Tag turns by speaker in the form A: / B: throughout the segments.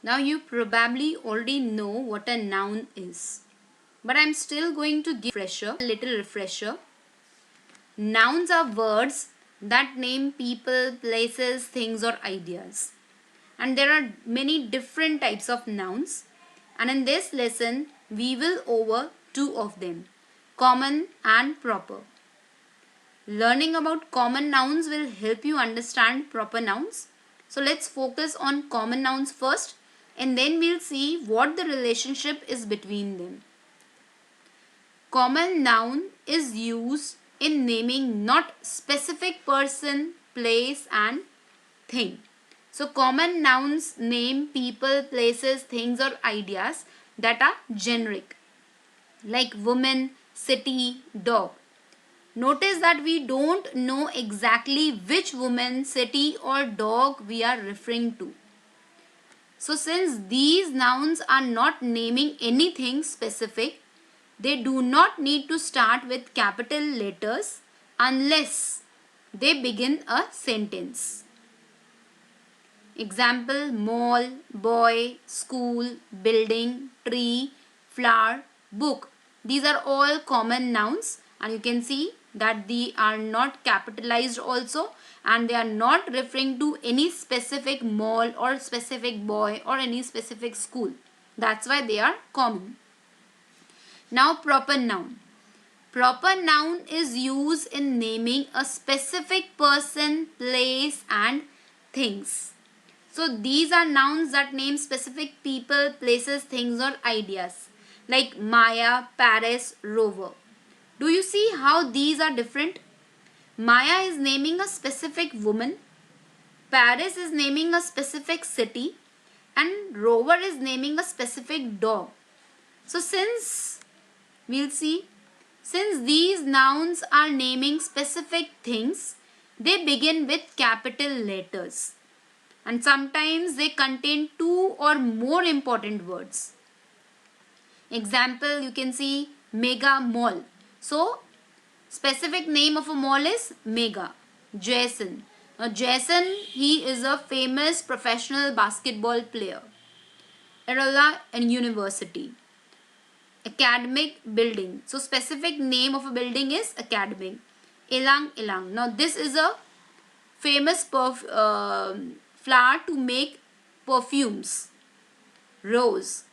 A: Now you probably already know what a noun is, but I'm still going to give a little refresher. Nouns are words that name people, places, things or ideas. And there are many different types of nouns. And in this lesson, we will over two of them, common and proper. Learning about common nouns will help you understand proper nouns. So let's focus on common nouns first, and then we'll see what the relationship is between them. Common noun is used in naming not specific person, place and thing. So common nouns name people, places, things or ideas that are generic, like woman, city, dog. Notice that we don't know exactly which woman, city or dog we are referring to. So since these nouns are not naming anything specific, they do not need to start with capital letters unless they begin a sentence. Example: mall, boy, school, building, tree, flower, book. These are all common nouns, and you can see that they are not capitalized also, and they are not referring to any specific mall or specific boy or any specific school. That's why they are common. Now proper noun. Proper noun is used in naming a specific person, place and things. So these are nouns that name specific people, places, things or ideas, like Maya, Paris, Rover. Do you see how these are different? Maya is naming a specific woman, Paris is naming a specific city and Rover is naming a specific dog. So since these nouns are naming specific things, they begin with capital letters. And sometimes they contain two or more important words. Example, you can see mega mall. So specific name of a mall is mega. Jason. Now Jason, he is a famous professional basketball player. Erola and University. Academic building. So specific name of a building is academic. Ilang Ilang. Now this is a famous flower to make perfumes. Rose.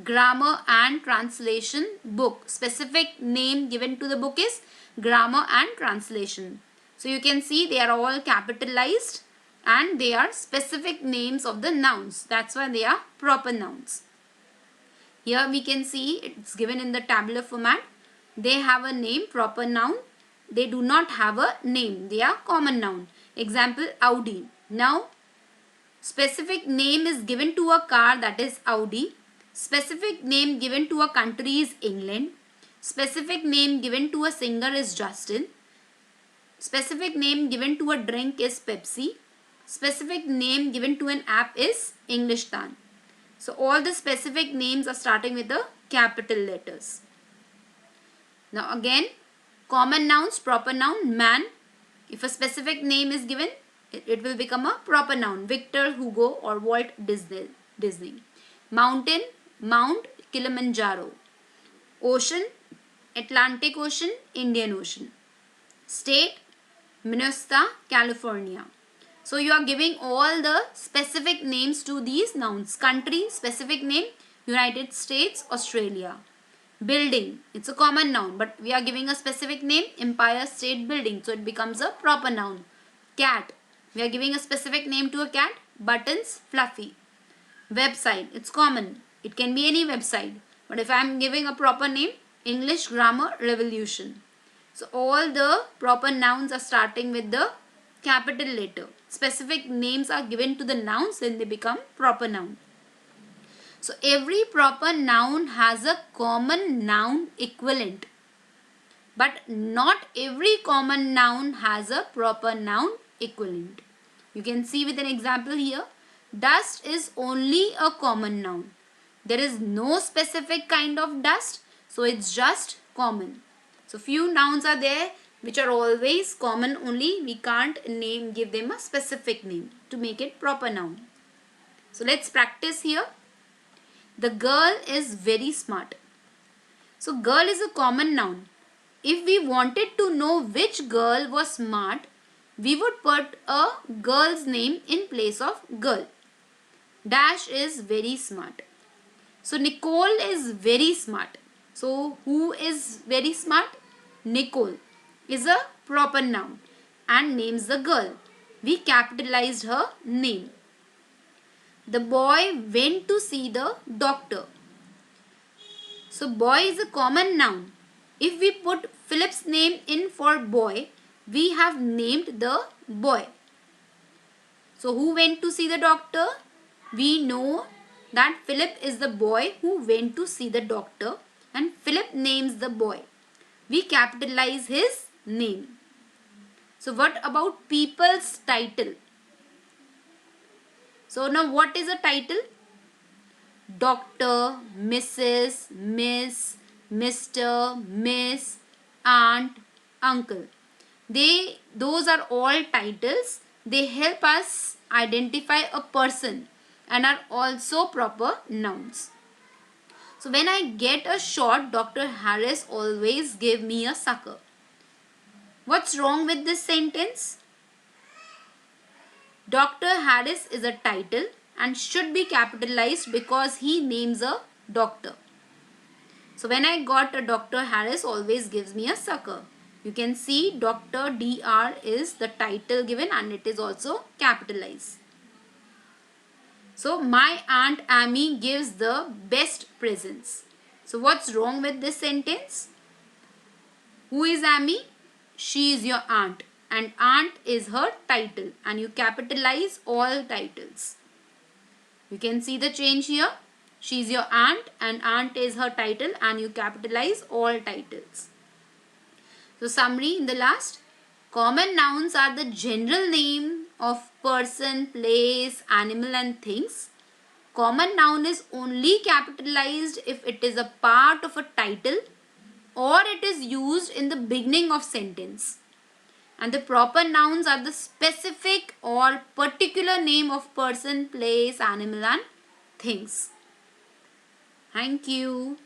A: Grammar and translation book. Specific name given to the book is grammar and translation. So you can see they are all capitalized and they are specific names of the nouns. That's why they are proper nouns. Here we can see it's given in the tabular format. They have a name, proper noun. They do not have a name. They are common noun. Example, Audi. Now specific name is given to a car, that is Audi. Specific name given to a country is England. Specific name given to a singer is Justin. Specific name given to a drink is Pepsi. Specific name given to an app is Englistan. So all the specific names are starting with the capital letters. Now again, common nouns, proper noun, man. If a specific name is given, it will become a proper noun. Victor Hugo or Walt Disney. Mountain, Mount Kilimanjaro. Ocean, Atlantic Ocean, Indian Ocean. State, Minnesota, California. So you are giving all the specific names to these nouns. Country, specific name, United States, Australia. Building, it's a common noun, but we are giving a specific name, Empire State Building. So it becomes a proper noun. Cat, we are giving a specific name to a cat. Buttons, Fluffy. Website, it's common. It can be any website. But if I am giving a proper name, English Grammar Revolution. So all the proper nouns are starting with the capital letter. Specific names are given to the nouns, then they become proper noun. So every proper noun has a common noun equivalent. But not every common noun has a proper noun equivalent. You can see with an example here. Dust is only a common noun. There is no specific kind of dust, so it's just common. So few nouns are there which are always common only. We can't give them a specific name to make it proper noun. So let's practice here. The girl is very smart. So girl is a common noun. If we wanted to know which girl was smart, we would put a girl's name in place of girl. Dash is very smart. So Nicole is very smart. So who is very smart? Nicole is a proper noun and names the girl. We capitalized her name. The boy went to see the doctor. So boy is a common noun. If we put Philip's name in for boy, we have named the boy. So who went to see the doctor? We know that Philip is the boy who went to see the doctor, and Philip names the boy. We capitalize his name. So what about people's title? So now what is a title? Doctor, Mrs., Miss, Mr., Miss, aunt, uncle. Those are all titles. They help us identify a person and are also proper nouns. So when I get a shot, Dr. Harris always give me a sucker. What's wrong with this sentence? Dr. Harris is a title and should be capitalized because he names a doctor. So when I got a Dr. Harris always gives me a sucker. You can see Dr. Dr. is the title given and it is also capitalized. So my Aunt Amy gives the best presents. So what's wrong with this sentence? Who is Amy? She is your aunt and aunt is her title and you capitalize all titles. You can see the change here. She is your aunt and aunt is her title and you capitalize all titles. So summary in the last. Common nouns are the general name of person, place, animal and things. Common noun is only capitalized if it is a part of a title or it is used in the beginning of sentence. And the proper nouns are the specific or particular name of person, place, animal and things. Thank you.